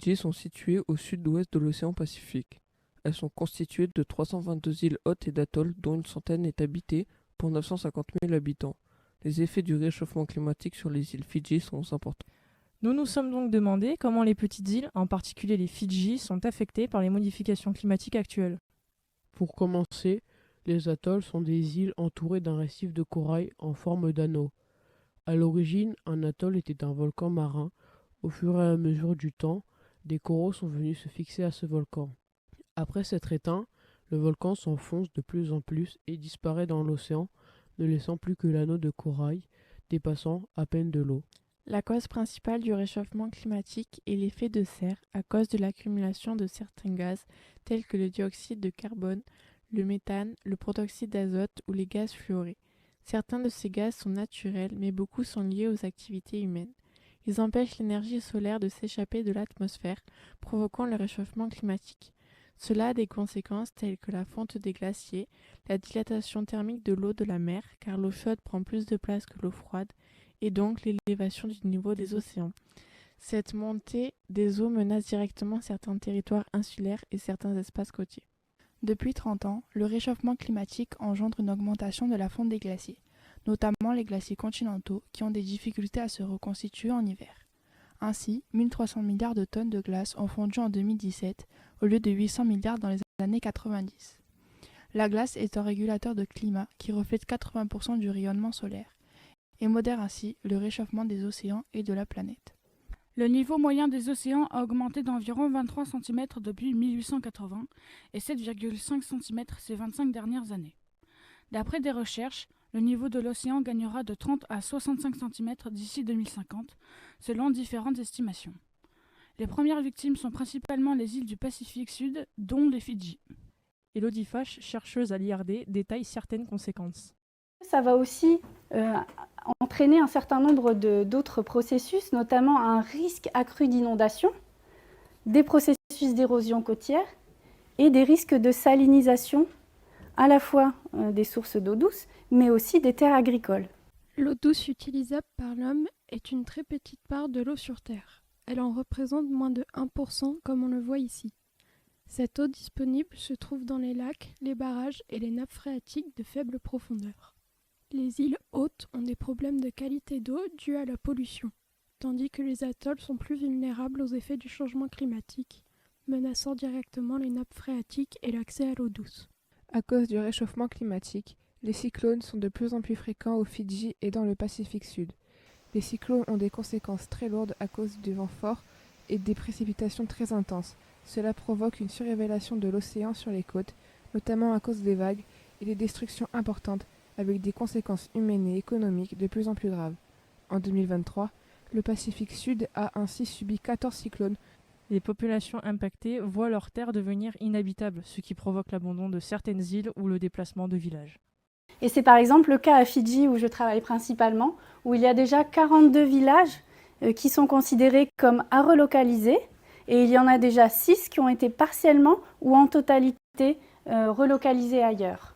Fidji sont situées au sud-ouest de l'océan Pacifique. Elles sont constituées de 322 îles hautes et d'atolls dont une centaine est habitée pour 950 000 habitants. Les effets du réchauffement climatique sur les îles Fidji sont importants. Nous nous sommes donc demandé comment les petites îles, en particulier les Fidji, sont affectées par les modifications climatiques actuelles. Pour commencer, les atolls sont des îles entourées d'un récif de corail en forme d'anneau. À l'origine, un atoll était un volcan marin. Au fur et à mesure du temps, des coraux sont venus se fixer à ce volcan. Après s'être éteint, le volcan s'enfonce de plus en plus et disparaît dans l'océan, ne laissant plus que l'anneau de corail, dépassant à peine de l'eau. La cause principale du réchauffement climatique est l'effet de serre à cause de l'accumulation de certains gaz tels que le dioxyde de carbone, le méthane, le protoxyde d'azote ou les gaz fluorés. Certains de ces gaz sont naturels, mais beaucoup sont liés aux activités humaines. Ils empêchent l'énergie solaire de s'échapper de l'atmosphère, provoquant le réchauffement climatique. Cela a des conséquences telles que la fonte des glaciers, la dilatation thermique de l'eau de la mer, car l'eau chaude prend plus de place que l'eau froide, et donc l'élévation du niveau des océans. Cette montée des eaux menace directement certains territoires insulaires et certains espaces côtiers. Depuis 30 ans, le réchauffement climatique engendre une augmentation de la fonte des glaciers, notamment les glaciers continentaux qui ont des difficultés à se reconstituer en hiver. Ainsi, 1300 milliards de tonnes de glace ont fondu en 2017 au lieu de 800 milliards dans les années 90. La glace est un régulateur de climat qui reflète 80% du rayonnement solaire et modère ainsi le réchauffement des océans et de la planète. Le niveau moyen des océans a augmenté d'environ 23 cm depuis 1880 et 7,5 cm ces 25 dernières années. D'après des recherches, le niveau de l'océan gagnera de 30 à 65 cm d'ici 2050, selon différentes estimations. Les premières victimes sont principalement les îles du Pacifique Sud, dont les Fidji. Elodie Fache, chercheuse à l'IRD, détaille certaines conséquences. Ça va aussi entraîner un certain nombre d'autres processus, notamment un risque accru d'inondation, des processus d'érosion côtière et des risques de salinisation, à la fois des sources d'eau douce, mais aussi des terres agricoles. L'eau douce utilisable par l'homme est une très petite part de l'eau sur Terre. Elle en représente moins de 1%, comme on le voit ici. Cette eau disponible se trouve dans les lacs, les barrages et les nappes phréatiques de faible profondeur. Les îles hautes ont des problèmes de qualité d'eau dus à la pollution, tandis que les atolls sont plus vulnérables aux effets du changement climatique, menaçant directement les nappes phréatiques et l'accès à l'eau douce. À cause du réchauffement climatique, les cyclones sont de plus en plus fréquents aux Fidji et dans le Pacifique Sud. Les cyclones ont des conséquences très lourdes à cause du vent fort et des précipitations très intenses. Cela provoque une surélévation de l'océan sur les côtes, notamment à cause des vagues et des destructions importantes, avec des conséquences humaines et économiques de plus en plus graves. En 2023, le Pacifique Sud a ainsi subi 14 cyclones. Les populations impactées voient leurs terres devenir inhabitables, ce qui provoque l'abandon de certaines îles ou le déplacement de villages. Et c'est par exemple le cas à Fidji où je travaille principalement, où il y a déjà 42 villages qui sont considérés comme à relocaliser, et il y en a déjà 6 qui ont été partiellement ou en totalité relocalisés ailleurs.